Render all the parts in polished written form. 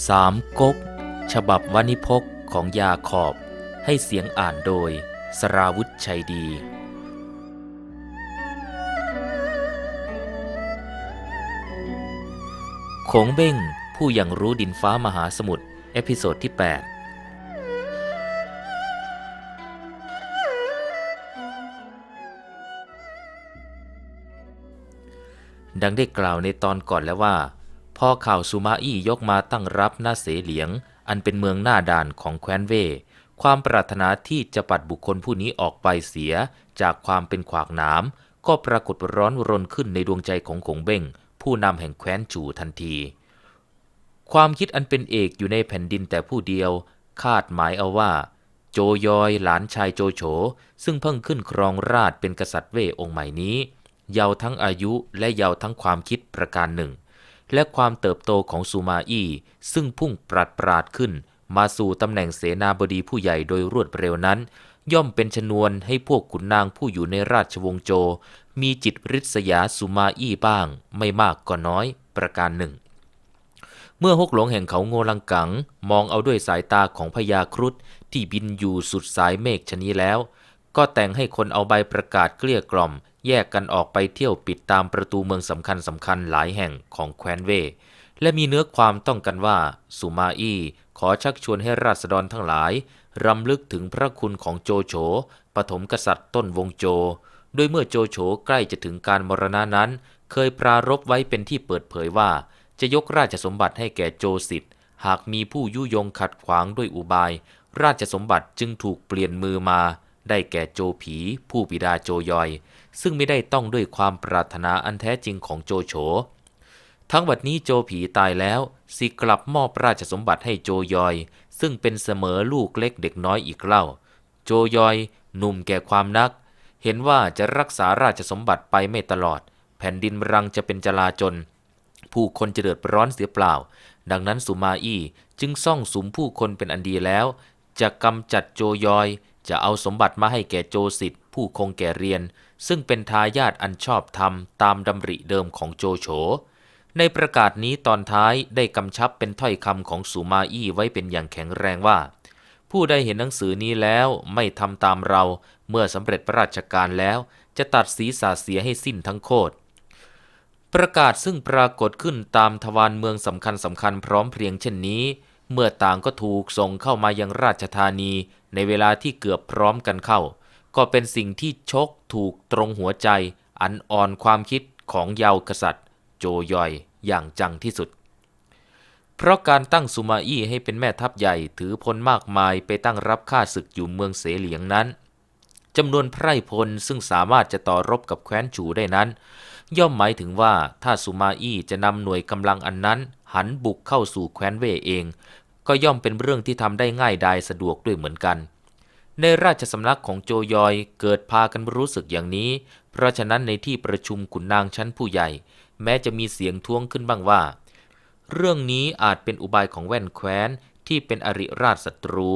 สามก๊กฉบับวณิพกของยาขอบให้เสียงอ่านโดยสราวุธชัยดีโขงเบ้งผู้ยังรู้ดินฟ้ามหาสมุทรเอพิโซดที่8ดังได้กล่าวในตอนก่อนแล้วว่าพอข่าวซูมาอี้ยกมาตั้งรับหน้าเสเหลียงอันเป็นเมืองหน้าด่านของแคว้นเว่ความปรารถนาที่จะปัดบุคคลผู้นี้ออกไปเสียจากความเป็นขวากหนามก็ปรากฏร้อนรนขึ้นในดวงใจของโขงเบ้งผู้นำแห่งแคว้นจู่ทันทีความคิดอันเป็นเอกอยู่ในแผ่นดินแต่ผู้เดียวคาดหมายเอาว่าโจยอยหลานชายโจโฉซึ่งเพิ่งขึ้นครองราชย์เป็นกษัตริย์เว่องค์ใหม่นี้เยาว์ทั้งอายุและเยาว์ทั้งความคิดประการหนึ่งและความเติบโตของซูมาอี้ซึ่งพุ่งปราดขึ้นมาสู่ตำแหน่งเสนาบดีผู้ใหญ่โดยรวดเร็วนั้นย่อมเป็นชนวนให้พวกขุนนางผู้อยู่ในราชวงศ์โจมีจิตริษยาซูมาอี้บ้างไม่มากก็น้อยประการหนึ่งเมื่อฮกหลงแห่งเขาโงลังกังมองเอาด้วยสายตาของพญาครุฑที่บินอยู่สุดสายเมฆชนี้แล้วก็แต่งให้คนเอาใบประกาศเกลี้ยกล่อมแยกกันออกไปเที่ยวปิดตามประตูเมืองสำคัญหลายแห่งของแคว้นเว่และมีเนื้อความต้องกันว่าซูมาอี้ขอชักชวนให้ราษฎรทั้งหลายรำลึกถึงพระคุณของโจโฉปฐมกษัตริย์ต้นวงโจโดยเมื่อโจโฉใกล้จะถึงการมรณะนั้นเคยปรารภไว้เป็นที่เปิดเผยว่าจะยกราชสมบัติให้แก่โจสิทธิ์หากมีผู้ยุยงขัดขวางด้วยอุบายราชสมบัติจึงถูกเปลี่ยนมือมาได้แก่โจผีผู้บิดาโจยอยซึ่งไม่ได้ต้องด้วยความปรารถนาอันแท้จริงของโจโฉทั้งบัดนี้โจผีตายแล้วสิกลับมอบราชสมบัติให้โจยอยซึ่งเป็นเสมอลูกเล็กเด็กน้อยอีกเล่าโจยอยหนุ่มแก่ความนักเห็นว่าจะรักษาราชสมบัติไปไม่ตลอดแผ่นดินรังจะเป็นจลาจลผู้คนจะเดือดร้อนเสียเปล่าดังนั้นสุมาอี้จึงซ่องสุมผู้คนเป็นอันดีแล้วจะกำจัดโจยอยจะเอาสมบัติมาให้แก่โจสิทธิ์ผู้คงแก่เรียนซึ่งเป็นทายาทอันชอบธรรมตามดำริเดิมของโจโฉในประกาศนี้ตอนท้ายได้กำชับเป็นถ้อยคำของสุมาอี้ไว้เป็นอย่างแข็งแรงว่าผู้ใดเห็นหนังสือนี้แล้วไม่ทำตามเราเมื่อสำเร็จพระราชการแล้วจะตัดศีรษะเสียให้สิ้นทั้งโคตรประกาศซึ่งปรากฏขึ้นตามทวารเมืองสำคัญพร้อมเพรียงเช่นนี้เมื่อต่างก็ถูกส่งเข้ามายังราชธานีในเวลาที่เกือบพร้อมกันเข้าก็เป็นสิ่งที่ชกถูกตรงหัวใจอันอ่อนความคิดของเยาวกษัตริย์โจยอยอย่างจังที่สุดเพราะการตั้งสุมาอี้ให้เป็นแม่ทัพใหญ่ถือพลมากมายไปตั้งรับข้าศึกอยู่เมืองเสเหลียงนั้นจำนวนไพร่พลซึ่งสามารถจะต่อรบกับแคว้นจูได้นั้นย่อมหมายถึงว่าถ้าสุมาอี้จะนำหน่วยกำลังอันนั้นหันบุกเข้าสู่แคว้นเว่เองก็ย่อมเป็นเรื่องที่ทำได้ง่ายดายสะดวกด้วยเหมือนกันในราชสำนักของโจยอยเกิดพากันรู้สึกอย่างนี้เพราะฉะนั้นในที่ประชุมขุนนางชั้นผู้ใหญ่แม้จะมีเสียงท้วงขึ้นบ้างว่าเรื่องนี้อาจเป็นอุบายของแว่นแคว้นที่เป็นอริราชศัตรู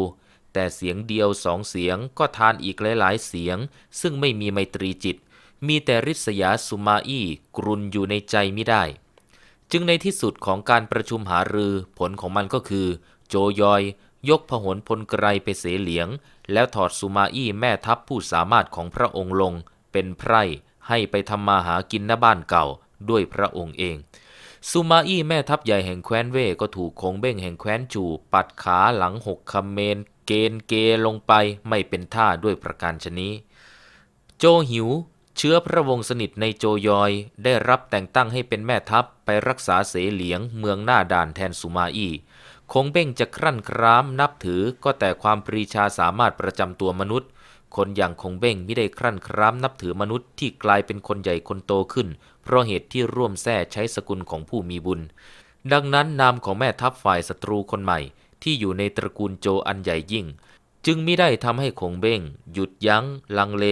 แต่เสียงเดียวสองเสียงก็ทานอีกหลายๆเสียงซึ่งไม่มีไมตรีจิตมีแต่ริษยาสุมาอี้กรุนอยู่ในใจมิได้จึงในที่สุดของการประชุมหารือผลของมันก็คือโจยอยยกพหลพลไกรไปเสเหลียงแล้วถอดสุมาอี้แม่ทัพผู้สามารถของพระองค์ลงเป็นไพร่ให้ไปทำมาหากินณบ้านเก่าด้วยพระองค์เองสุมาอี้แม่ทัพใหญ่แห่งแคว้นเว่ก็ถูกโขงเบ้งแห่งแคว้นจู่ปัดขาหลัง6คำเมนเกณฑ์เกลงไปไม่เป็นท่าด้วยประการฉนี้โจหิวเชื้อพระวงศ์สนิทในโจยอยได้รับแต่งตั้งให้เป็นแม่ทัพไปรักษาเสเหลียงเมืองหน้าด่านแทนสุมาอี้คงเบ้งจะครั่นคร้ามนับถือก็แต่ความปรีชาสามารถประจำตัวมนุษย์คนอย่างคงเบ้งไม่ได้ครั่นคร้ามนับถือมนุษย์ที่กลายเป็นคนใหญ่คนโตขึ้นเพราะเหตุที่ร่วมแท้ใช้สกุลของผู้มีบุญดังนั้นนามของแม่ทัพฝ่ายศัตรูคนใหม่ที่อยู่ในตระกูลโจอันใหญ่ยิ่งจึงมิได้ทำให้คงเบ้งหยุดยั้งลังเล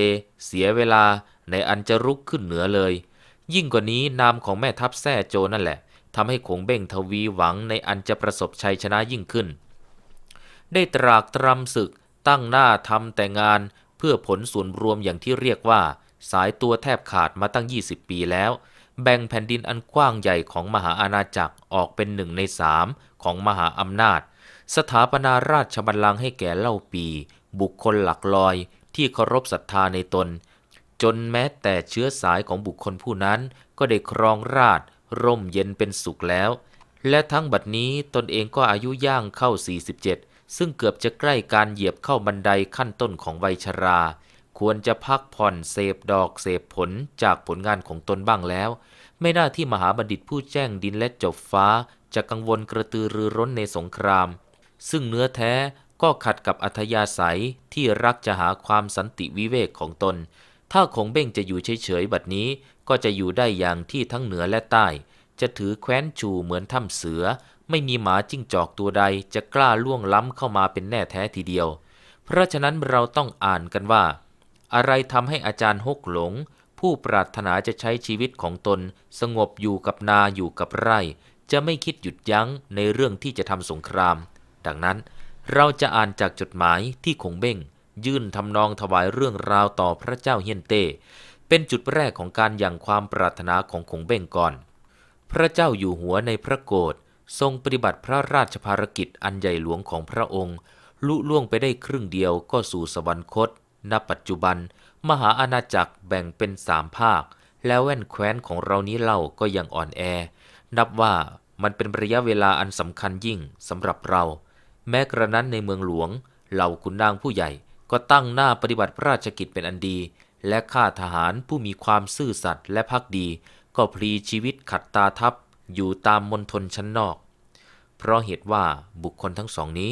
เสียเวลาในอันจะรุกขึ้นเหนือเลยยิ่งกว่านี้นามของแม่ทัพแท้โจนั่นแหละทำให้คงเบ้งทวีหวังในอันจะประสบชัยชนะยิ่งขึ้นได้ตรากตรำศึกตั้งหน้าทำแต่งานเพื่อผลส่วนรวมอย่างที่เรียกว่าสายตัวแทบขาดมาตั้ง20 ปีแล้ว แบ่งแผ่นดินอันกว้างใหญ่ของมหาอาณาจักรออกเป็น1/3ของมหาอำนาจสถาปนาราชบัลลังก์ให้แก่เล่าปีบุคคลหลักลอยที่เคารพศรัทธาในตนจนแม้แต่เชื้อสายของบุคคลผู้นั้นก็ได้ครองราชย์ร่มเย็นเป็นสุขแล้วและทั้งบัดนี้ตนเองก็อายุย่างเข้า47ซึ่งเกือบจะใกล้การเหยียบเข้าบันไดขั้นต้นของวัยชราควรจะพักผ่อนเสพดอกเสพผลจากผลงานของตนบ้างแล้วไม่น่าที่มหาบัณฑิตผู้แจ้งดินและจบฟ้าจะกังวลกระตือรือร้นในสงครามซึ่งเนื้อแท้ก็ขัดกับอัธยาศัยที่รักจะหาความสันติวิเวกของตนถ้าคงเบ้งจะอยู่เฉยๆบัดนี้ก็จะอยู่ได้อย่างที่ทั้งเหนือและใต้จะถือแคว้นชูเหมือนถ้ำเสือไม่มีหมาจิ้งจอกตัวใดจะกล้าล่วงล้ำเข้ามาเป็นแน่แท้ทีเดียวเพราะฉะนั้นเราต้องอ่านกันว่าอะไรทำให้อาจารย์ฮกหลงผู้ปรารถนาจะใช้ชีวิตของตนสงบอยู่กับนาอยู่กับไร่จะไม่คิดหยุดยั้งในเรื่องที่จะทำสงครามดังนั้นเราจะอ่านจากจดหมายที่คงเบ้งยื่นทำนองถวายเรื่องราวต่อพระเจ้าเฮียนเต้เป็นจุดแรกของการหยั่งความปรารถนาของคงเบ้งก่อนพระเจ้าอยู่หัวในพระโกฐทรงปฏิบัติพระราชภารกิจอันใหญ่หลวงของพระองค์ลุล่วงไปได้ครึ่งเดียวก็สู่สวรรคตณปัจจุบันมหาอาณาจักรแบ่งเป็น3ภาคแล้วแว่นแคว้นของเรานี้เล่าก็ยังอ่อนแอนับว่ามันเป็นระยะเวลาอันสำคัญยิ่งสำหรับเราแม้กระนั้นในเมืองหลวงเหล่าขุนนางผู้ใหญ่ก็ตั้งหน้าปฏิบัติพระราชกิจเป็นอันดีและข้าทหารผู้มีความซื่อสัตย์และภักดีก็พลีชีวิตขัดตาทัพอยู่ตามมณฑลชั้นนอกเพราะเหตุว่าบุคคลทั้งสองนี้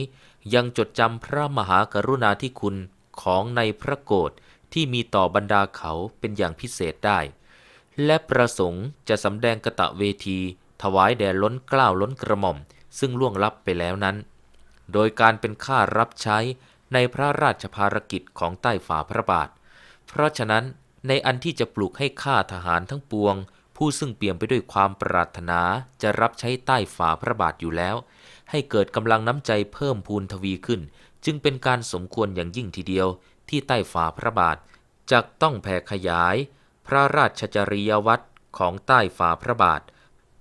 ยังจดจำพระมหากรุณาธิคุณของในพระโกฐที่มีต่อบรรดาเขาเป็นอย่างพิเศษได้และประสงค์จะสำแดงกตเวทีถวายแด่ล้นเกล้าล้นกระหม่อมซึ่งล่วงลับไปแล้วนั้นโดยการเป็นข้ารับใช้ในพระราชภารกิจของใต้ฝ่าพระบาทเพราะฉะนั้นในอันที่จะปลุกให้ข้าทหารทั้งปวงผู้ซึ่งเปี่ยมไปด้วยความปรารถนาจะรับใช้ใต้ฝ่าพระบาทอยู่แล้วให้เกิดกำลังน้ำใจเพิ่มพูนทวีขึ้นจึงเป็นการสมควรอย่างยิ่งทีเดียวที่ใต้ฝ่าพระบาทจะต้องแผ่ขยายพระราชจริยวัตรของใต้ฝ่าพระบาท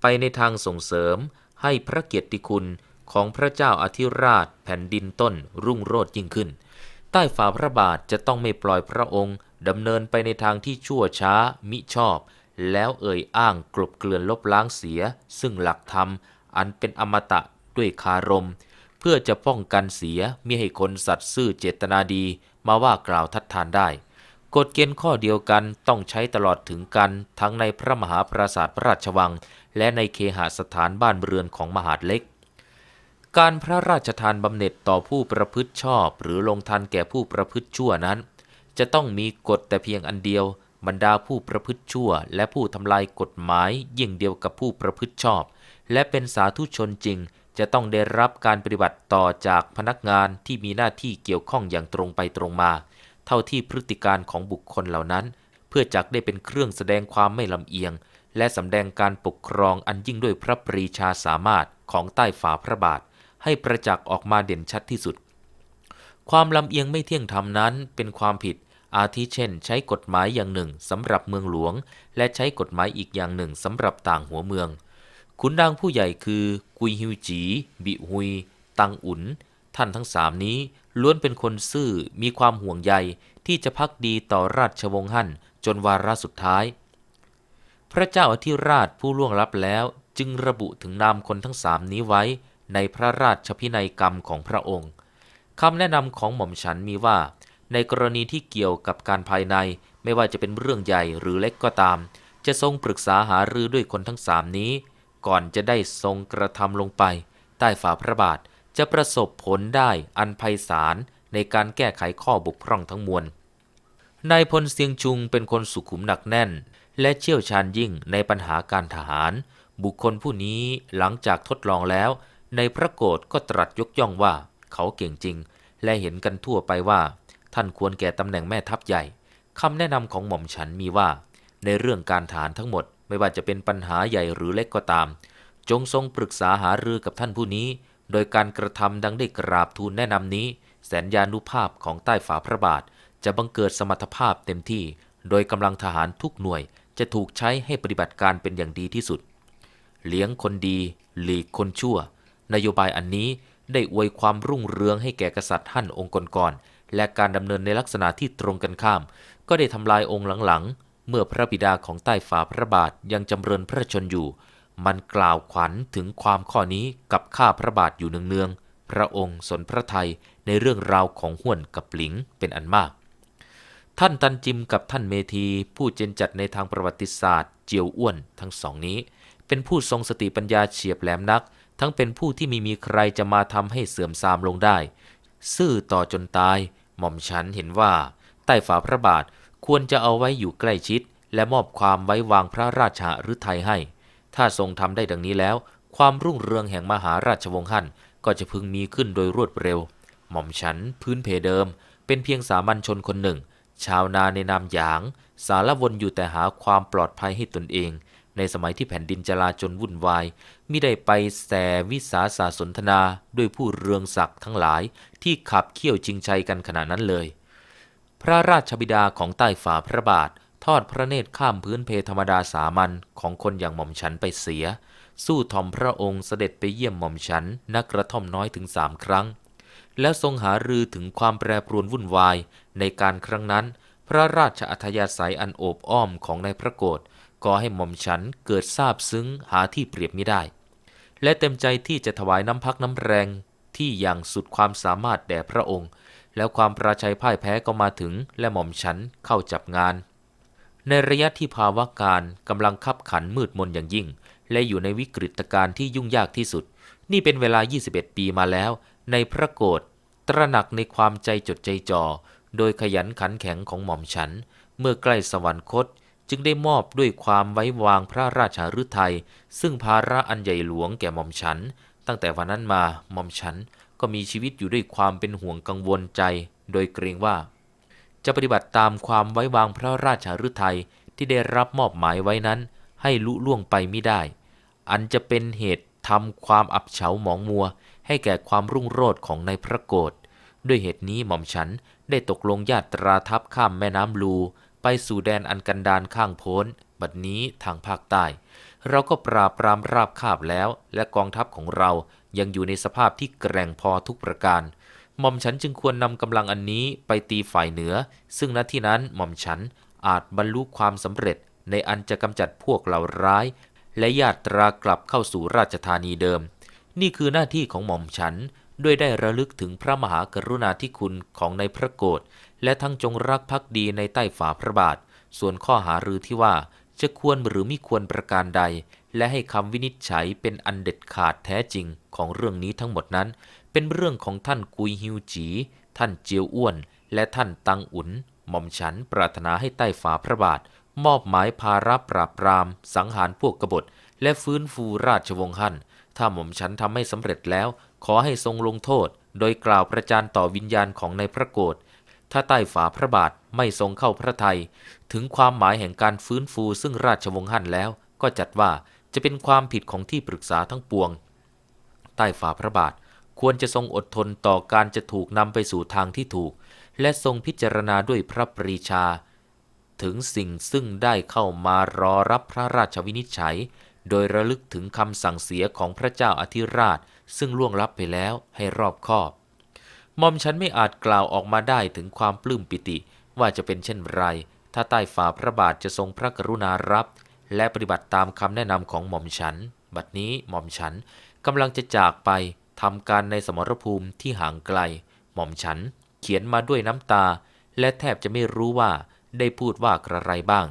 ไปในทางส่งเสริมให้พระเกียรติคุณของพระเจ้าอธิราชแผ่นดินต้นรุ่งโรจน์ยิ่งขึ้นใต้ฝ่าพระบาทจะต้องไม่ปล่อยพระองค์ดำเนินไปในทางที่ชั่วช้ามิชอบแล้วเอ่ยอ้างกลบเกลื่อนลบล้างเสียซึ่งหลักธรรมอันเป็นอมตะด้วยคารมเพื่อจะป้องกันเสียมิให้คนสัตย์ซื่อเจตนาดีมาว่ากล่าวทัดทานได้กฎเกณฑ์ข้อเดียวกันต้องใช้ตลอดถึงกันทั้งในพระมหาปราสาทพระราชวังและในเคหสถานบ้านเรือนของมหาดเล็กการพระราชทานบำเหน็จต่อผู้ประพฤติชอบหรือลงทันแก่ผู้ประพฤติชั่วนั้นจะต้องมีกฎแต่เพียงอันเดียวบรรดาผู้ประพฤติชั่วและผู้ทำลายกฎหมายยิ่งเดียวกับผู้ประพฤติชอบและเป็นสาธุชนจริงจะต้องได้รับการปฏิบัติต่อจากพนักงานที่มีหน้าที่เกี่ยวข้องอย่างตรงไปตรงมาเท่าที่พฤติการของบุคคลเหล่านั้นเพื่อจักได้เป็นเครื่องแสดงความไม่ลำเอียงและสำแดงการปกครองอันยิ่งด้วยพระปรีชาสามารถของใต้ฝ่าพระบาทให้ประจักษ์ออกมาเด่นชัดที่สุดความลำเอียงไม่เที่ยงธรรมนั้นเป็นความผิดอาทิเช่นใช้กฎหมายอย่างหนึ่งสำหรับเมืองหลวงและใช้กฎหมายอีกอย่างหนึ่งสำหรับต่างหัวเมืองขุนนางผู้ใหญ่คือกุยฮิวจีบิฮุยตังอุ๋นท่านทั้ง3นี้ล้วนเป็นคนซื่อมีความห่วงใยที่จะภักดีต่อราชวงศ์ฮั่นจนวาระสุดท้ายพระเจ้าอธิราชผู้ล่วงลับแล้วจึงระบุถึงนามคนทั้ง3นี้ไว้ในพระราชพินัยกรรมของพระองค์คำแนะนำของหม่อมฉันมีว่าในกรณีที่เกี่ยวกับการภายในไม่ว่าจะเป็นเรื่องใหญ่หรือเล็กก็ตามจะทรงปรึกษาหารือด้วยคนทั้ง3นี้ก่อนจะได้ทรงกระทำลงไปใต้ฝ่าพระบาทจะประสบผลได้อันไพศาลในการแก้ไขข้อบกพร่องทั้งมวลนายพลเซียงชุงเป็นคนสุขุมหนักแน่นและเชี่ยวชาญยิ่งในปัญหาการทหารบุคคลผู้นี้หลังจากทดลองแล้วในพระโกฐก็ตรัสยกย่องว่าเขาเก่งจริงและเห็นกันทั่วไปว่าท่านควรแก่ตำแหน่งแม่ทัพใหญ่คำแนะนำของหม่อมฉันมีว่าในเรื่องการทหารทั้งหมดไม่ว่าจะเป็นปัญหาใหญ่หรือเล็กก็ตามจงทรงปรึกษาหารือกับท่านผู้นี้โดยการกระทำดังได้กราบทูลแนะนำนี้แสนยานุภาพของใต้ฝ่าพระบาทจะบังเกิดสมรรถภาพเต็มที่โดยกำลังทหารทุกหน่วย จะถูกใช้ให้ปฏิบัติการเป็นอย่างดีที่สุดเลี้ยงคนดีหลีกคนชั่วนโยบายอันนี้ได้อวยความรุ่งเรืองให้แก่กษัตริย์ฮั่นองค์ก่อนๆและการดำเนินในลักษณะที่ตรงกันข้ามก็ได้ทำลายองค์หลังๆเมื่อพระบิดาของใต้ฝ่าพระบาทยังจำเริญพระชนอยู่มันกล่าวขวัญถึงความข้อนี้กับข้าพระบาทอยู่เนืองๆพระองค์สนพระทัยในเรื่องราวของห้วนกับหลิงเป็นอันมากท่านตันจิมกับท่านเมธีผู้เจนจัดในทางประวัติศาสตร์เจียวอ้วนทั้งสองนี้เป็นผู้ทรงสติปัญญาเฉียบแหลมนักทั้งเป็นผู้ที่ไม่มีใครจะมาทำให้เสื่อมทรามลงได้ซื่อต่อจนตายหม่อมฉันเห็นว่าใต้ฝ่าพระบาทควรจะเอาไว้อยู่ใกล้ชิดและมอบความไว้วางพระราชฤทัยให้ถ้าทรงทำได้ดังนี้แล้วความรุ่งเรืองแห่งมหาราชวงศ์ฮั่นก็จะพึงมีขึ้นโดยรวดเร็วหม่อมฉันพื้นเพเดิมเป็นเพียงสามัญชนคนหนึ่งชาวนาในนามหยางสารวนอยู่แต่หาความปลอดภัยให้ตนเองในสมัยที่แผ่นดินจลาจลวุ่นวายมิได้ไปแสวิสาสสนทนาด้วยผู้เรืองศักดิ์ทั้งหลายที่ขับเคี่ยวชิงชัยกันขณะนั้นเลยพระราชบิดาของใต้ฝ่าพระบาททอดพระเนตรข้ามพื้นเพธรรมดาสามัญของคนอย่างหม่อมฉันไปเสียสู้ทอมพระองค์เสด็จไปเยี่ยมหม่อมฉันณกระท่อมน้อยถึง3 ครั้งแล้วทรงหารือถึงความแปรปรวนวุ่นวายในการครั้งนั้นพระราชอัธยาศัยอันโอบอ้อมของนายพระโกฐก่อให้หม่อมฉันเกิดซาบซึ้งหาที่เปรียบมิได้และเต็มใจที่จะถวายน้ำพักน้ำแรงที่อย่างสุดความสามารถแด่พระองค์แล้วความปราชัยพ่ายแพ้ก็มาถึงและหม่อมฉันเข้าจับงานในระยะที่ภาวะการกำลังคับขันมืดมนอย่างยิ่งและอยู่ในวิกฤตการณ์ที่ยุ่งยากที่สุดนี่เป็นเวลา21 ปีมาแล้วในพระโกฐตระหนักในความใจจดใจจ่อโดยขยันขันแข็งของหม่อมฉันเมื่อใกล้สวรรคตจึงได้มอบด้วยความไว้วางพระราชฤทัยซึ่งภาระอันใหญ่หลวงแก่หม่อมฉันตั้งแต่วันนั้นมาหม่อมฉันก็มีชีวิตอยู่ด้วยความเป็นห่วงกังวลใจโดยเกรงว่าจะปฏิบัติตามความไว้วางพระราชฤทัยที่ได้รับมอบหมายไว้นั้นให้ลุล่วงไปมิได้อันจะเป็นเหตุทำความอับเฉาหมองมัวให้แก่ความรุ่งโรจน์ของในพระโกฐด้วยเหตุนี้หม่อมฉันได้ตกลงญาตราทัพข้ามแม่น้ำลูไปสู่แดนอันกันดารข้างโพ้นบัดนี้ทางภาคใต้เราก็ปราบปรามราบคาบแล้วและกองทัพของเรายังอยู่ในสภาพที่แกร่งพอทุกประการหม่อมฉันจึงควรนำกำลังอันนี้ไปตีฝ่ายเหนือซึ่งณที่นั้นหม่อมฉันอาจบรรลุความสำเร็จในอันจะกำจัดพวกเหล่าร้ายและญาตรากลับเข้าสู่ราชธานีเดิมนี่คือหน้าที่ของหม่อมฉันด้วยได้ระลึกถึงพระมหากรุณาธิคุณของในพระโกฐและทั้งจงรักภักดีในใต้ฝ่าพระบาทส่วนข้อหารือที่ว่าจะควรหรือไม่ควรประการใดและให้คำวินิจฉัยเป็นอันเด็ดขาดแท้จริงของเรื่องนี้ทั้งหมดนั้นเป็นเรื่องของท่านกุยฮิวจีท่านเจียวอ้วนและท่านตังอุ๋นหม่อมฉันปรารถนาให้ใต้ฝ่าพระบาทมอบหมายภาระปราบปรามสังหารพวกกบฏและฟื้นฟูราชวงศ์ฮั่นถ้าหม่อมฉันทำให้สำเร็จแล้วขอให้ทรงลงโทษโดยกล่าวประจานต่อวิญญาณของในพระโกฐถ้าใต้ฝ่าพระบาทไม่ทรงเข้าพระทัยถึงความหมายแห่งการฟื้นฟูซึ่งราชวงศ์ฮั่นแล้วก็จัดว่าจะเป็นความผิดของที่ปรึกษาทั้งปวงใต้ฝ่าพระบาทควรจะทรงอดทนต่อการจะถูกนำไปสู่ทางที่ถูกและทรงพิจารณาด้วยพระปรีชาถึงสิ่งซึ่งได้เข้ามารอรับพระราชวินิจฉัยโดยระลึกถึงคำสั่งเสียของพระเจ้าอธิราชซึ่งล่วงลับไปแล้วให้รอบคอบหม่อมฉันไม่อาจกล่าวออกมาได้ถึงความปลื้มปิติว่าจะเป็นเช่นไรถ้าใต้ฝ่าพระบาทจะทรงพระกรุณารับและปฏิบัติตามคำแนะนำของหม่อมฉันบัดนี้หม่อมฉันกำลังจะจากไปทำการในสมรภูมิที่ห่างไกลหม่อมฉันเขียนมาด้วยน้ำตาและแทบจะไม่รู้ว่าได้พูดว่าอะไรบ้าง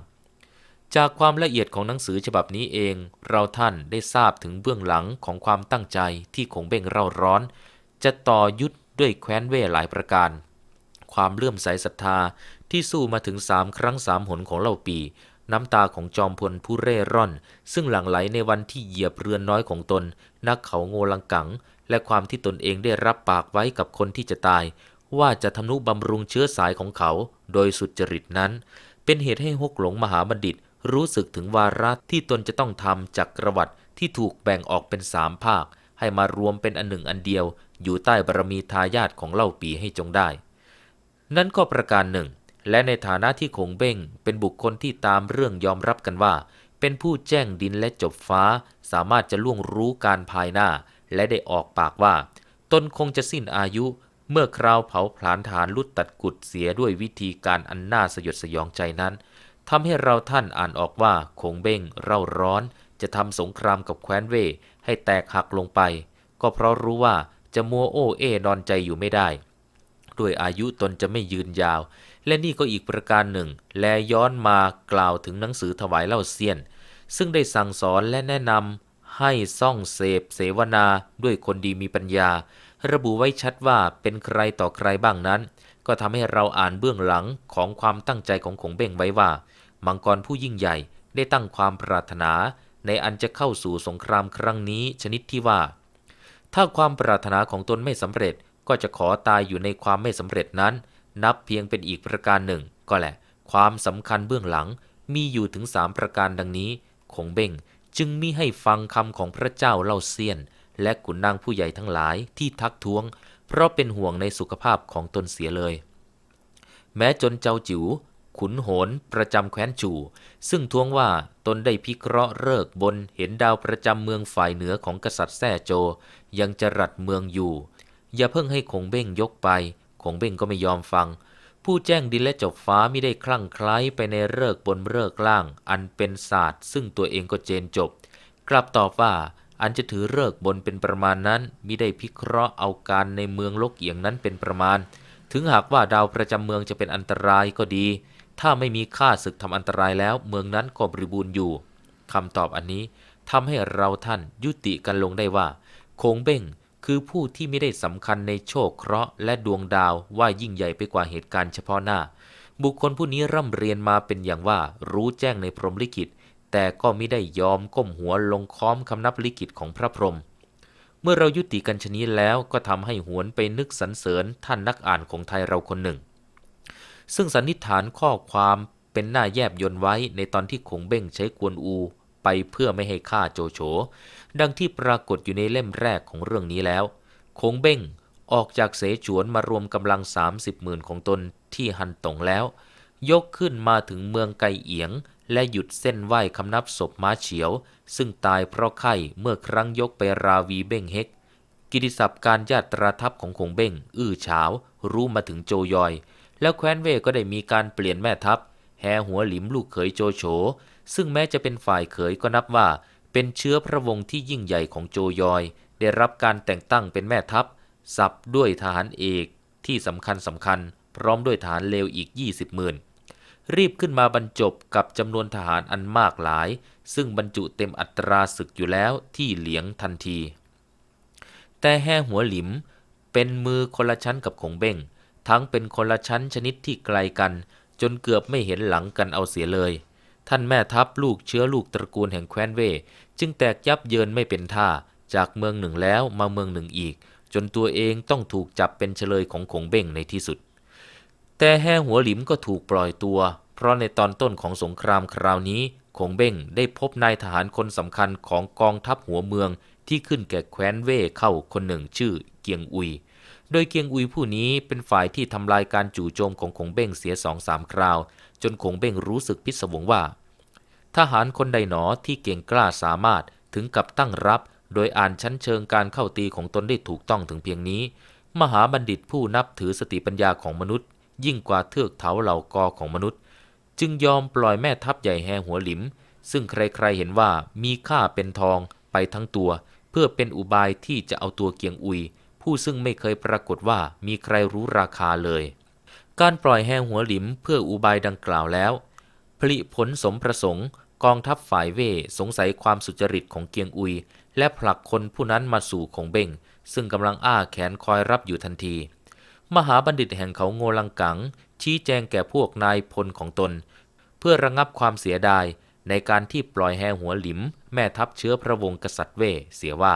จากความละเอียดของหนังสือฉบับนี้เองเราท่านได้ทราบถึงเบื้องหลังของความตั้งใจที่คงเบ่งเร่าร้อนจะต่อยุทธด้วยแคว้นเว่หลายประการความเลื่อมใสศรัทธาที่สู้มาถึง3 ครั้ง 3 หนของเล่าปีน้ำตาของจอมพลผู้เร่ร่อนซึ่งหลั่งไหลในวันที่เหยียบเรือนน้อยของตนนักเขาโงลังกังและความที่ตนเองได้รับปากไว้กับคนที่จะตายว่าจะทำนุบำรุงเชื้อสายของเขาโดยสุจริตนั้นเป็นเหตุให้ฮกหลงมหาบัณฑิตรู้สึกถึงวาระที่ตนจะต้องทำจากประวัติที่ถูกแบ่งออกเป็น3 ภาคให้มารวมเป็นอันหนึ่งอันเดียวอยู่ใต้บารมีทายาทของเล่าปีให้จงได้นั่นก็ประการหนึ่ง และในฐานะที่คงเบ้งเป็นบุคคลที่ตามเรื่องยอมรับกันว่าเป็นผู้แจ้งดินและจบฟ้าสามารถจะล่วงรู้การภายหน้าและได้ออกปากว่าตนคงจะสิ้นอายุเมื่อคราวเผาผลาญฐานลุดตัดกุดเสียด้วยวิธีการอันน่าสยดสยองใจนั้นทำให้เราท่านอ่านออกว่าคงเบ้งเร่าร้อนจะทำสงครามกับแคว้นเว่ยให้แตกหักลงไปก็เพราะรู้ว่าจะมัวโอ้เอนอนใจอยู่ไม่ได้ด้วยอายุตนจะไม่ยืนยาวและนี่ก็อีกประการหนึ่งแลย้อนมากล่าวถึงหนังสือถวายเล่าเซียนซึ่งได้สั่งสอนและแนะนำให้ซ่องเสพเสวนาด้วยคนดีมีปัญญาระบุไว้ชัดว่าเป็นใครต่อใครบ้างนั้นก็ทำให้เราอ่านเบื้องหลังของความตั้งใจของคงเบ้งไว้ว่ามังกรผู้ยิ่งใหญ่ได้ตั้งความปรารถนาในอันจะเข้าสู่สงครามครั้งนี้ชนิดที่ว่าถ้าความปรารถนาของตนไม่สำเร็จก็จะขอตายอยู่ในความไม่สำเร็จนั้นนับเพียงเป็นอีกประการหนึ่งก็แหละความสำคัญเบื้องหลังมีอยู่ถึง3ประการดังนี้คงเบ้งจึงมิให้ฟังคำของพระเจ้าเล่าเซียนและขุนนางผู้ใหญ่ทั้งหลายที่ทักท้วงเพราะเป็นห่วงในสุขภาพของตนเสียเลยแม้จนเจ้าจิ๋วขุนโหนประจำแคว้นจูซึ่งท้วงว่าตนได้พิเคราะห์ฤกษ์บนเห็นดาวประจำเมืองฝ่ายเหนือของกษัตริย์แซ่โจยังจรัสเมืองอยู่อย่าเพิ่งให้คงเบ้งยกไปคงเบ้งก็ไม่ยอมฟังผู้แจ้งดินและจบฟ้ามิได้คลั่งไคล้ไปในฤกษ์บนฤกษ์ล่างอันเป็นศาสตร์ซึ่งตัวเองก็เจนจบกลับตอบว่าอันจะถือฤกษ์บนเป็นประมาณนั้นมิได้พิเคราะห์เอาการในเมืองลกเอียงนั้นเป็นประมาณถึงหากว่าดาวประจำเมืองจะเป็นอันตรายก็ดีถ้าไม่มีข้าศึกทำอันตรายแล้วเมืองนั้นก็บริบูรณ์อยู่คำตอบอันนี้ทำให้เราท่านยุติกันลงได้ว่าคงเบ้งคือผู้ที่ไม่ได้สำคัญในโชคเคราะห์และดวงดาวว่ายิ่งใหญ่ไปกว่าเหตุการณ์เฉพาะหน้าบุคคลผู้นี้ร่ำเรียนมาเป็นอย่างว่ารู้แจ้งในพรหมลิขิตแต่ก็ไม่ได้ยอมก้มหัวลงค้อมคำนับลิขิตของพระพรหมเมื่อเรายุติกันชนี้แล้วก็ทำให้หวนไปนึกสรรเสริญท่านนักอ่านของไทยเราคนหนึ่งซึ่งสันนิษฐานข้อความเป็นหน้าแยบยนต์ไว้ในตอนที่คงเบ้งใช้กวนอูไปเพื่อไม่ให้ฆ่าโจโฉดังที่ปรากฏอยู่ในเล่มแรกของเรื่องนี้แล้วคงเบ้งออกจากเสฉวนมารวมกำลัง30,000ของตนที่ฮันตงแล้วยกขึ้นมาถึงเมืองไกเอียงและหยุดเส้นไหว้คำนับศพม้าเฉียวซึ่งตายเพราะไข้เมื่อครั้งยกไปราวีเบ้งเฮกกิติศัพท์การญาตราทัพของคงเบ้งอื้อฉาวรู้มาถึงโจยอยแล้วแคว้นเว่ยก็ได้มีการเปลี่ยนแม่ทัพแห่หัวหลิมลูกเขยโจโฉซึ่งแม้จะเป็นฝ่ายเขยก็นับว่าเป็นเชื้อพระวงศ์ที่ยิ่งใหญ่ของโจยอยได้รับการแต่งตั้งเป็นแม่ทัพสับด้วยทหารเอกที่สำคัญพร้อมด้วยทหารเลวอีก20,000รีบขึ้นมาบรรจบกับจำนวนทหารอันมากหลายซึ่งบรรจุเต็มอัตราศึกอยู่แล้วที่เหลียงทันทีแต่แห่หัวหลิมเป็นมือคนละชั้นกับคงเบ้งทั้งเป็นคนละชั้นชนิดที่ไกลกันจนเกือบไม่เห็นหลังกันเอาเสียเลยท่านแม่ทัพลูกเชื้อลูกตระกูลแห่งแคว้นเว่ยจึงแตกยับเยินไม่เป็นท่าจากเมืองหนึ่งแล้วมาเมืองหนึ่งอีกจนตัวเองต้องถูกจับเป็นเฉลยของคงเบ้งในที่สุดแต่แห่หัวหลิมก็ถูกปล่อยตัวเพราะในตอนต้นของสงครามคราวนี้คงเบ้งได้พบนายทหารคนสำคัญของกองทัพหัวเมืองที่ขึ้นแก่แคว้นเว่ยเข้าคนหนึ่งชื่อเกียงอุยโดยเกียงอุยผู้นี้เป็นฝ่ายที่ทำลายการจู่โจมของคงเบ้งเสีย2-3 คราวจนคงเบ้งรู้สึกพิศวงว่าทหารคนใดหนอที่เก่งกล้าสามารถถึงกับตั้งรับโดยอ่านชั้นเชิงการเข้าตีของตนได้ถูกต้องถึงเพียงนี้มหาบัณฑิตผู้นับถือสติปัญญาของมนุษย์ยิ่งกว่าเทือกเถาเหล่ากอของมนุษย์จึงยอมปล่อยแม่ทัพใหญ่แห่หัวหลิมซึ่งใครๆเห็นว่ามีค่าเป็นทองไปทั้งตัวเพื่อเป็นอุบายที่จะเอาตัวเกียงอุยผู้ซึ่งไม่เคยปรากฏว่ามีใครรู้ราคาเลยการปล่อยแห่หัวหลิมเพื่ออุบายดังกล่าวแล้วผลิผลสมประสงค์กองทัพฝ่ายเว่ยสงสัยความสุจริตของเกียงอุยและผลักคนผู้นั้นมาสู่คงเบ้งซึ่งกำลังอ้าแขนคอยรับอยู่ทันทีมหาบัณฑิตแห่งเขาโงลังกังชี้แจงแก่พวกนายพลของตนเพื่อระงับความเสียดายในการที่ปล่อยแห่หัวหลิมแม่ทัพเชื้อพระวงศ์กษัตริย์เว่ยเสียว่า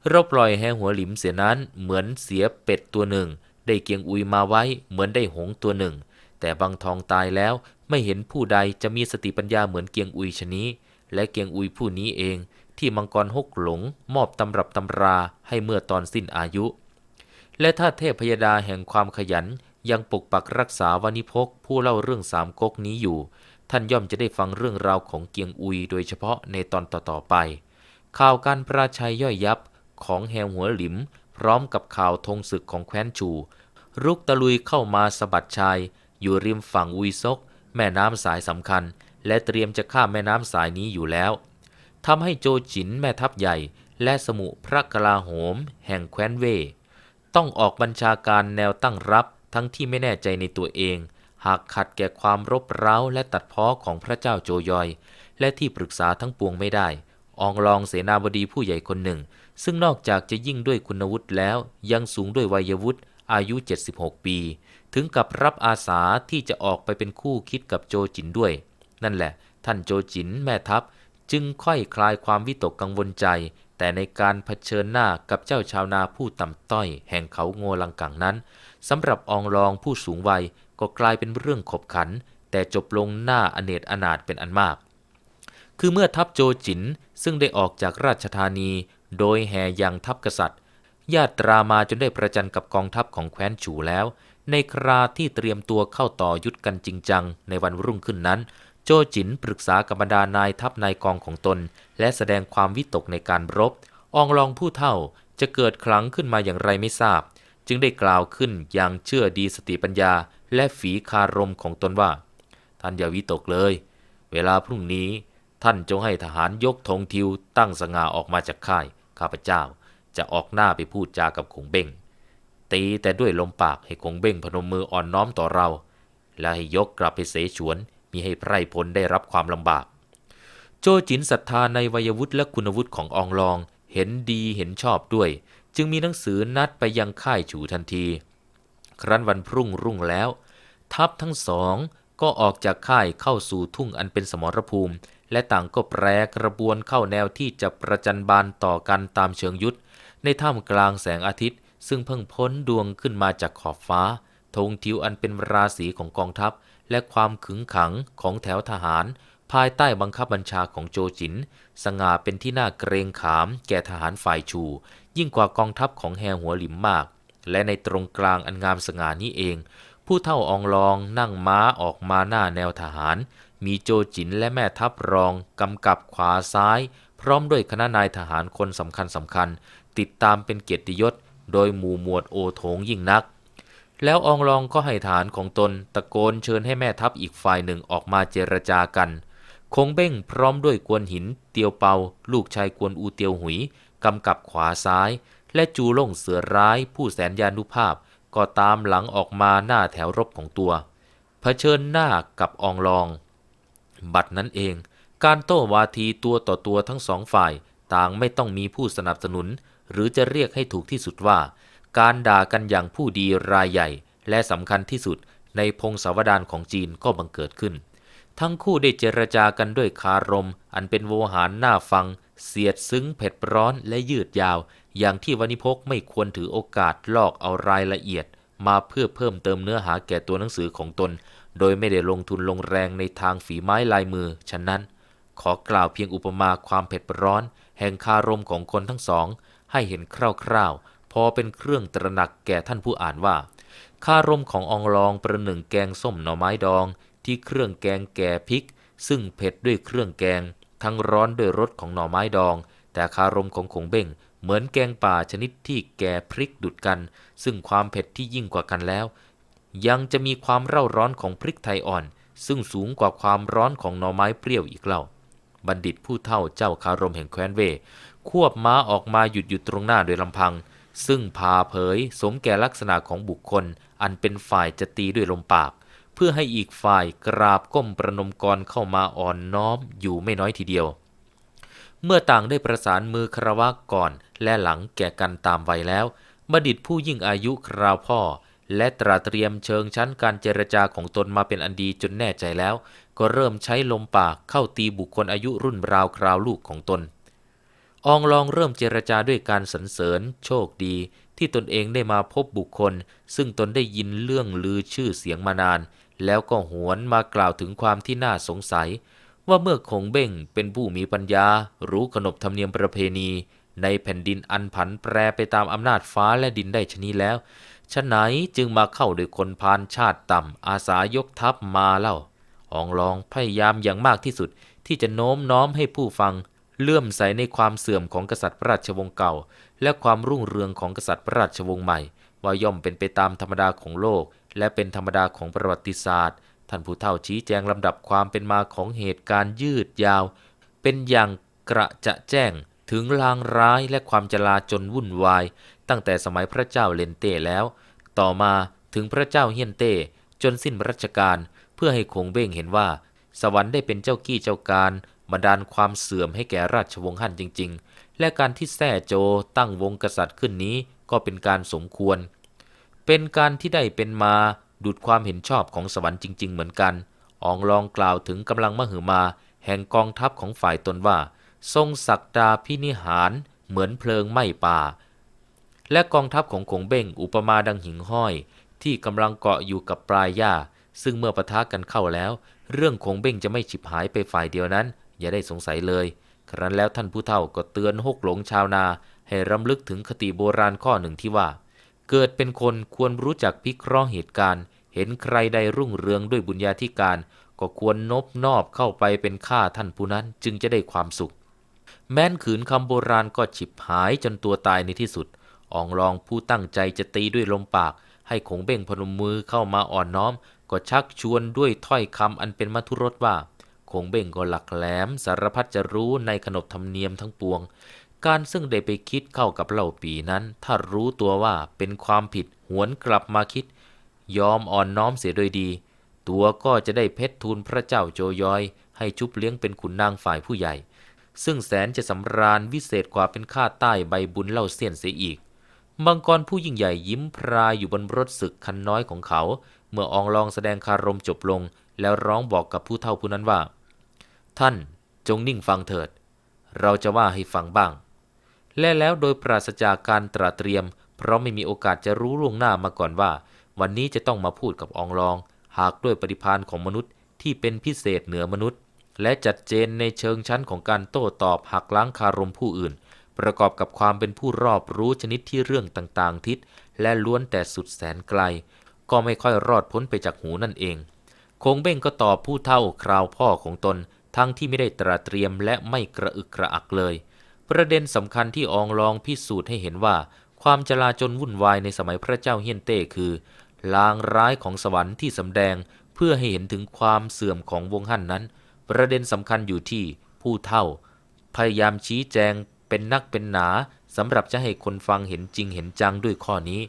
เราปล่อยแห่หัวหลิมเสียนั้นเหมือนเสียเป็ดตัวหนึ่งได้เกียงอุยมาไว้เหมือนได้หงส์ตัวหนึ่งแต่บางทองตายแล้วไม่เห็นผู้ใดจะมีสติปัญญาเหมือนเกียงอุยชนี้และเกียงอุยผู้นี้เองที่มังกรฮกหลงมอบตำรับตำราให้เมื่อตอนสิ้นอายุและถ้าเทพพยดาแห่งความขยัน ยังปกปักรักษาวานิพกผู้เล่าเรื่องสามก๊กนี้อยู่ท่านย่อมจะได้ฟังเรื่องราวของเกียงอุยโดยเฉพาะในตอนต่อๆไปข่าวการประชัยย่อยยับของแฮวหัวหลิมพร้อมกับข่าวธงศึกของแคว้นชูรุกตะลุยเข้ามาสะบัดชายอยู่ริมฝั่งอุยซกแม่น้ำสายสำคัญและเตรียมจะข้ามแม่น้ำสายนี้อยู่แล้วทำให้โจจินแม่ทัพใหญ่และสมุพระกลาโหมแห่งแคว้นเว่ยต้องออกบัญชาการแนวตั้งรับทั้งที่ไม่แน่ใจในตัวเองหากขัดแก่ความรบเร้าและตัดพ้อของพระเจ้าโจยอยและที่ปรึกษาทั้งปวงไม่ได้อองลองเสนาบดีผู้ใหญ่คนหนึ่งซึ่งนอกจากจะยิ่งด้วยคุณวุฒิแล้วยังสูงด้วยวัยวุฒิอายุ76ปีถึงกับรับอาสาที่จะออกไปเป็นคู่คิดกับโจจินด้วยนั่นแหละท่านโจจินแม่ทัพจึงค่อยคลายความวิตกกังวลใจแต่ในการเผชิญหน้ากับเจ้าชาวนาผู้ต่ำต้อยแห่งเขาโงลังกังนั้นสำหรับอองลองผู้สูงวัยก็กลายเป็นเรื่องขบขันแต่จบลงหน้าอเนจอนาถเป็นอันมากคือเมื่อทัพโจจินซึ่งได้ออกจากราชธานีโดยแห่ยังทัพกษัตริย์ญาตรามาจนได้ประจันกับกองทัพของแคว้นฉูแล้วในคราที่เตรียมตัวเข้าต่อยุทธกันจริงจังในวันรุ่งขึ้นนั้นโจจินปรึกษากับบรรดานายทัพนายกองของตนและแสดงความวิตกในการรบอองลองผู้เฒ่าจะเกิดครั้งขึ้นมาอย่างไรไม่ทราบจึงได้กล่าวขึ้นอย่างเชื่อดีสติปัญญาและฝีคารมของตนว่าท่านอย่าวิตกเลยเวลาพรุ่งนี้ท่านจงให้ทหารยกธงทิวตั้งสง่าออกมาจากค่ายข้าพเจ้าจะออกหน้าไปพูดจากับคงเบ้งตีแต่ด้วยลมปากให้คงเบ้งพนมมืออ่อนน้อมต่อเราและให้ยกกลับไปเสฉวนมิให้ไพร่พลได้รับความลำบากโจจินศรัทธาในวัยวุฒิและคุณวุฒิของอองลองเห็นดีเห็นชอบด้วยจึงมีหนังสือนัดไปยังค่ายฉูทันทีครั้นวันพรุ่งแล้วทัพทั้งสองก็ออกจากค่ายเข้าสู่ทุ่งอันเป็นสมรภูมิและต่างก็แปรกระบวนเข้าแนวที่จะประจันบานต่อกันตามเชิงยุทธในท่ามกลางแสงอาทิตย์ซึ่งเพิ่งพ้นดวงขึ้นมาจากขอบฟ้าธงทิวอันเป็นราศีของกองทัพและความขึงขังของแถวทหารภายใต้บังคับบัญชาของโจจินสง่าเป็นที่น่าเกรงขามแก่ทหารฝ่ายชูยิ่งกว่ากองทัพของแฮหัวหลิมมากและในตรงกลางอันงามสง่านี้เองผู้เฒ่าอองลองนั่งม้าออกมาหน้าแนวทหารมีโจจินและแม่ทัพรองกำกับขวาซ้ายพร้อมด้วยคณะนายทหารคนสำคัญติดตามเป็นเกียรติยศโดยหมู่หมวดโอโถงยิ่งนักแล้วอองลองก็ให้ฐานของตนตะโกนเชิญให้แม่ทัพอีกฝ่ายหนึ่งออกมาเจรจากันคงเบ้งพร้อมด้วยกวนหินเตียวเปาลูกชายกวนอูเตียวหุยกำกับขวาซ้ายและจูล่งเสือร้ายผู้แสนยานุภาพก็ตามหลังออกมาหน้าแถวรบของตัวเผชิญหน้ากับอองลองบัดนั้นเองการโต้วาทีตัวต่อตัวทั้งสองฝ่ายต่างไม่ต้องมีผู้สนับสนุนหรือจะเรียกให้ถูกที่สุดว่าการด่ากันอย่างผู้ดีรายใหญ่และสำคัญที่สุดในพงศาวดารของจีนก็บังเกิดขึ้นทั้งคู่ได้เจรจากันด้วยคารมอันเป็นโวหารน่าฟังเสียดซึ้งเผ็ดร้อนและยืดยาวอย่างที่วณิพกไม่ควรถือโอกาสลอกเอารายละเอียดมาเพื่อเพิ่มเติมเนื้อหาแก่ตัวหนังสือของตนโดยไม่ได้ลงทุนลงแรงในทางฝีไม้ลายมือฉะนั้นขอกล่าวเพียงอุปมาความเผ็ดร้อนแห่งคารมของคนทั้งสองให้เห็นคร่าวๆพอเป็นเครื่องตระหนักแก่ท่านผู้อ่านว่าคารมของอองลองประหนึ่งแกงส้มหน่อไม้ดองที่เครื่องแกงแก่พริกซึ่งเผ็ดด้วยเครื่องแกงทั้งร้อนด้วยรสของหน่อไม้ดองแต่คารมของคงเบ้งเหมือนแกงป่าชนิดที่แก่พริกดุดกันซึ่งความเผ็ดที่ยิ่งกว่ากันแล้วยังจะมีความเร่าร้อนของพริกไทยอ่อนซึ่งสูงกว่าความร้อนของหน่อไม้เปรี้ยวอีกเล่าบัณฑิตผู้เฒ่าเจ้าคารมแห่งแคว้นเว่ยควบม้าออกมาหยุดอยู่ตรงหน้าโดยลำพังซึ่งพาเผยสมแก่ลักษณะของบุคคลอันเป็นฝ่ายจะตีด้วยลมปากเพื่อให้อีกฝ่ายกราบก้มประนมกรเข้ามาอ่อนน้อมอยู่ไม่น้อยทีเดียวเมื่อต่างได้ประสานมือคารวะก่อนและหลังแก่กันตามวัยแล้วบัณฑิตผู้ยิ่งอายุคราวพ่อและตระเตรียมเชิงชั้นการเจรจาของตนมาเป็นอันดีจนแน่ใจแล้วก็เริ่มใช้ลมปากเข้าตีบุคคลอายุรุ่นราวคราวลูกของตนอองลองเริ่มเจรจาด้วยการสรรเสริญโชคดีที่ตนเองได้มาพบบุคคลซึ่งตนได้ยินเรื่องลือชื่อเสียงมานานแล้วก็หวนมากล่าวถึงความที่น่าสงสัยว่าเมื่อคงเบ้งเป็นผู้มีปัญญารู้ขนบธรรมเนียมประเพณีในแผ่นดินอันผันแปรไปตามอำนาจฟ้าและดินได้ชนี้แล้ว ฉะไหนจึงมาเข้าโดยคนพาลชาติต่ำอาสายกทัพมาเล่าอองลองพยายามอย่างมากที่สุดที่จะโน้มน้อมให้ผู้ฟังเลื่อมใสในความเสื่อมของกษัตริย์พระราชวงศ์เก่าและความรุ่งเรืองของกษัตริย์พระราชวงศ์ใหม่ว่าย่อมเป็นไปตามธรรมดาของโลกและเป็นธรรมดาของประวัติศาสตร์ท่านผู้เฒ่าชี้แจงลำดับความเป็นมาของเหตุการณ์ยืดยาวเป็นอย่างกระจะแจ้งถึงลางร้ายและความจลาจลวุ่นวายตั้งแต่สมัยพระเจ้าเลนเต้แล้วต่อมาถึงพระเจ้าเฮียนเต้จนสิ้นรัชกาลเพื่อให้คงเบ้งเห็นว่าสวรรค์ได้เป็นเจ้ากี้เจ้าการบันดาลความเสื่อมให้แก่ราชวงศ์ฮั่นจริงๆและการที่แซ่โจตั้งวงกษัตริย์ขึ้นนี้ก็เป็นการสมควรเป็นการที่ได้เป็นมาดุจความเห็นชอบของสวรรค์จริงๆเหมือนกันอองลองกล่าวถึงกำลังมหึมาแห่งกองทัพของฝ่ายตนว่าทรงศักดาพินิหารเหมือนเพลิงไหม้ป่าและกองทัพของคงเบ้งอุปมาดังหิ่งห้อยที่กำลังเกาะอยู่กับปลายหญ้าซึ่งเมื่อปะทะกันเข้าแล้วเรื่องคงเบ้งจะไม่ฉิบหายไปฝ่ายเดียวนั้นอย่าได้สงสัยเลยครั้นแล้วท่านผู้เฒ่าก็เตือนฮกหลงชาวนาให้รำลึกถึงคติโบราณข้อหนึ่งที่ว่าเกิดเป็นคนควรรู้จักพิเคราะห์เหตุการณ์เห็นใครใดรุ่งเรืองด้วยบุญญาธิการก็ควรนบนอบเข้าไปเป็นข้าท่านผู้นั้นจึงจะได้ความสุขแม้นขืนคำโบราณก็ฉิบหายจนตัวตายในที่สุดอองลองผู้ตั้งใจจะตีด้วยลมปากให้คงเบ้งพนมมือเข้ามาอ่อนน้อมก็ชักชวนด้วยถ้อยคำอันเป็นมัทุรสว่าคงเบ้งก็หลักแหลมสารพัดจะรู้ในขนบธรรมเนียมทั้งปวงการซึ่งได้ไปคิดเข้ากับเล่าปีนั้นถ้ารู้ตัวว่าเป็นความผิดหวนกลับมาคิดยอมอ่อนน้อมเสียโดยดีตัวก็จะได้เพชรทูลพระเจ้าโจยอยให้ชุบเลี้ยงเป็นขุนนางฝ่ายผู้ใหญ่ซึ่งแสนจะสำราญวิเศษกว่าเป็นข้าใต้ใบบุญเล่าเสี้ยนเสียอีกมังกรผู้ยิ่งใหญ่ยิ้มพรายอยู่บนรถศึกคันน้อยของเขาเมื่ออองลองแสดงคารมจบลงแล้วร้องบอกกับผู้เฒ่าผู้นั้นว่าท่านจงนิ่งฟังเถิดเราจะว่าให้ฟังบ้างและแล้วโดยปราศจากการตระเตรียมเพราะไม่มีโอกาสจะรู้ล่วงหน้ามาก่อนว่าวันนี้จะต้องมาพูดกับอองลองหากด้วยปฏิภาณของมนุษย์ที่เป็นพิเศษเหนือมนุษย์และจัดเจนในเชิงชั้นของการโต้ตอบหักล้างคารมผู้อื่นประกอบกับความเป็นผู้รอบรู้ชนิดที่เรื่องต่างๆทิศและล้วนแต่สุดแสนไกลก็ไม่ค่อยรอดพ้นไปจากหูนั่นเองคงเบ้งก็ตอบผู้เฒ่าคราวพ่อของตนทั้งที่ไม่ได้ตระเตรียมและไม่กระอึกกระอักเลยประเด็นสำคัญที่อองลองพิสูจน์ให้เห็นว่าความจลาจลวุ่นวายในสมัยพระเจ้าเฮียนเต้คือลางร้ายของสวรรค์ที่สำแดงเพื่อให้เห็นถึงความเสื่อมของวงฮั่นนั้นประเด็นสำคัญอยู่ที่ผู้เฒ่าพยายามชี้แจงเป็นนักเป็นหนาสำหรับจะให้คนฟังเห็นจริงเห็นจังด้วยข้อนี้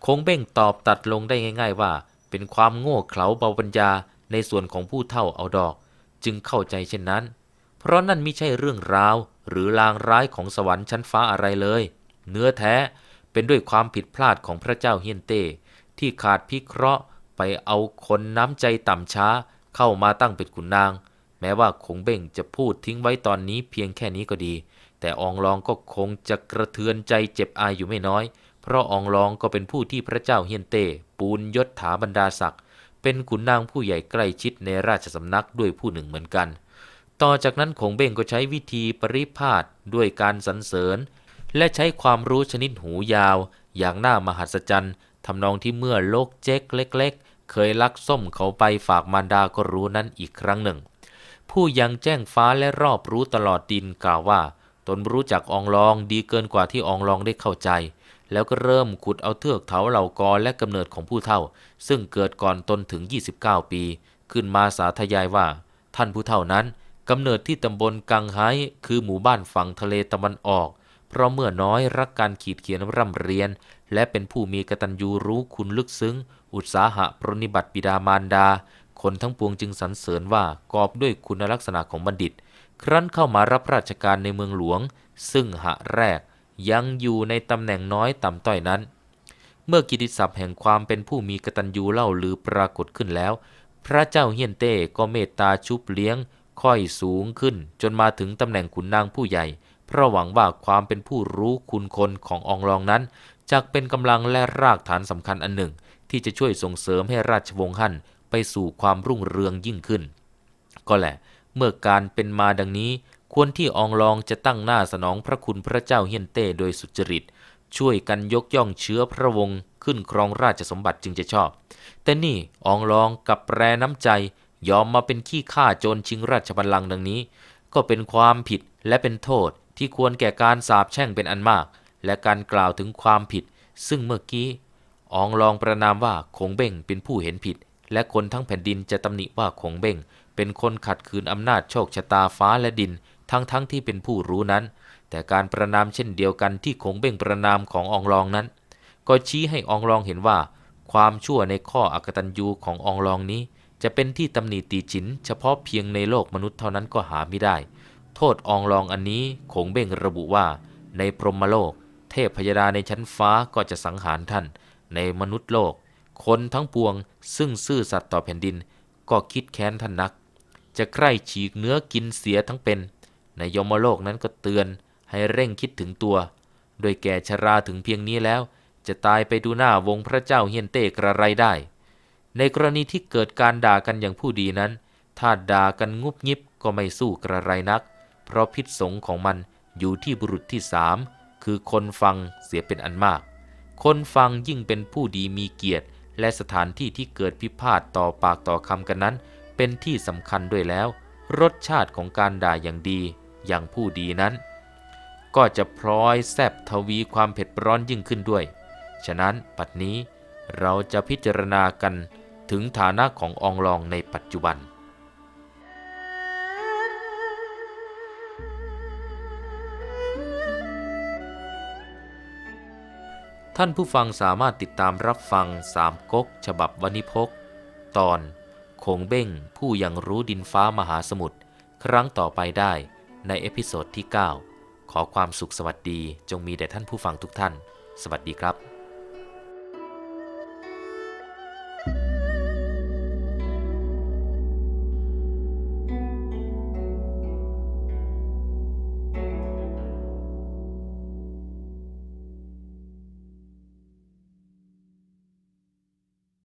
คงเบ้งตอบตัดลงได้ง่ายๆว่าเป็นความโง่เขลาเบาปัญญาในส่วนของผู้เฒ่าเอาดอกจึงเข้าใจเช่นนั้นเพราะนั่นไม่ใช่เรื่องราวหรือลางร้ายของสวรรค์ชั้นฟ้าอะไรเลยเนื้อแท้เป็นด้วยความผิดพลาดของพระเจ้าเฮียนเต้ที่ขาดพิเคราะห์ไปเอาคนน้ำใจต่ำช้าเข้ามาตั้งเป็นขุนนางแม้ว่าคงเบ้งจะพูดทิ้งไว้ตอนนี้เพียงแค่นี้ก็ดีแต่อองลองก็คงจะกระเทือนใจเจ็บอายอยู่ไม่น้อยเพราะอองลองก็เป็นผู้ที่พระเจ้าเฮียนเต้ปูนยศถาบรรดาศักดิ์เป็นขุนนางผู้ใหญ่ใกล้ชิดในราชสำนักด้วยผู้หนึ่งเหมือนกันต่อจากนั้นคงเบ้งก็ใช้วิธีปริพาทด้วยการสรรเสริญและใช้ความรู้ชนิดหูยาวอย่างน่ามหัศจรรย์ทำนองที่เมื่อโลกเจ๊กเล็กๆเคยลักส้มเขาไปฝากมารดาก็รู้นั้นอีกครั้งหนึ่งผู้ยังแจ้งฟ้าและรอบรู้ตลอดดินกล่าวว่าตนรู้จักอองลองดีเกินกว่าที่อองลองได้เข้าใจแล้วก็เริ่มขุดเอาเทือกเถาเหล่ากอและกำเนิดของผู้เฒ่าซึ่งเกิดก่อนตนถึง29ปีขึ้นมาสาธยายว่าท่านผู้เฒ่านั้นกำเนิดที่ตำบลกังไฮคือหมู่บ้านฝั่งทะเลตะวันออกเพราะเมื่อน้อยรักการขีดเขียนร่ำเรียนและเป็นผู้มีกตัญญูรู้คุณลึกซึ้งอุตสาหะปรนนิบัติบิดามารดาคนทั้งปวงจึงสรรเสริญว่ากอบด้วยคุณลักษณะของบัณฑิตครั้นเข้ามารับราชการในเมืองหลวงซึ่งหะแรกยังอยู่ในตำแหน่งน้อยต่ำต้อยนั้นเมื่อกิตติศัพท์แห่งความเป็นผู้มีกตัญญูเล่าลือปรากฏขึ้นแล้วพระเจ้าเฮียนเต้ก็เมตตาชุบเลี้ยงค่อยสูงขึ้นจนมาถึงตำแหน่งขุนนางผู้ใหญ่เพราะหวังว่าความเป็นผู้รู้คุณคนของอองลองนั้นจักเป็นกำลังและรากฐานสำคัญอันหนึ่งที่จะช่วยส่งเสริมให้ราชวงศ์ฮั่นไปสู่ความรุ่งเรืองยิ่งขึ้นก็แหละเมื่อการเป็นมาดังนี้ควรที่อองลองจะตั้งหน้าสนองพระคุณพระเจ้าเฮียนเต้โดยสุจริต ช่วยกันยกย่องเชื้อพระวงศ์ขึ้นครองราชสมบัติจึงจะชอบแต่นี่อองลองกับแปรน้ำใจยอมมาเป็นขี้ข้าโจรชิงราชบัลลังก์ดังนี้ก็เป็นความผิดและเป็นโทษที่ควรแก่การสาปแช่งเป็นอันมากและการกล่าวถึงความผิดซึ่งเมื่อกี้อองลองประนามว่าคงเบ้งเป็นผู้เห็นผิดและคนทั้งแผ่นดินจะตำหนิว่าคงเบ้งเป็นคนขัดขืนอำนาจโชคชะตาฟ้าและดินทั้งที่เป็นผู้รู้นั้นแต่การประนามเช่นเดียวกันที่คงเบ้งประนามของอองลองนั้นก็ชี้ให้อองลองเห็นว่าความชั่วในข้ออกตัญญูของอองลองนี้จะเป็นที่ตำหนิตีฉินเฉพาะเพียงในโลกมนุษย์เท่านั้นก็หาไม่ได้โทษอองลองอันนี้คงเบ้งระบุว่าในพรหมโลกเทพพยดาในชั้นฟ้าก็จะสังหารท่านในมนุษย์โลกคนทั้งปวงซึ่งซื่อสัตย์ต่อแผ่นดินก็คิดแค้นท่านนักจะใคร่ฉีกเนื้อกินเสียทั้งเป็นในยมโลกนั้นก็เตือนให้เร่งคิดถึงตัวโดยแก่ชราถึงเพียงนี้แล้วจะตายไปดูหน้าวงพระเจ้าเฮียนเต้กระไรได้ในกรณีที่เกิดการด่ากันอย่างผู้ดีนั้นถ้าด่ากันงุบงิบก็ไม่สู้กระไรนักเพราะพิษสงของมันอยู่ที่บุรุษที่สามคือคนฟังเสียเป็นอันมากคนฟังยิ่งเป็นผู้ดีมีเกียรติและสถานที่ที่เกิดพิพาทต่อปากต่อคำกันนั้นเป็นที่สำคัญด้วยแล้วรสชาติของการด่าอย่างดีอย่างผู้ดีนั้นก็จะพลอยแซบทวีความเผ็ดร้อนยิ่งขึ้นด้วยฉะนั้นปัจจุบันนี้เราจะพิจารณากันถึงฐานะของอองลองในปัจจุบันท่านผู้ฟังสามารถติดตามรับฟังสามก๊กฉบับวณิพกตอนคงเบ้งผู้ยังรู้ดินฟ้ามหาสมุทรครั้งต่อไปได้ในเอพิโซดที่ 9 ขอความสุขสวัสดีจงมีแด่ท่านผู้ฟังทุกท่านสวัสดีครับ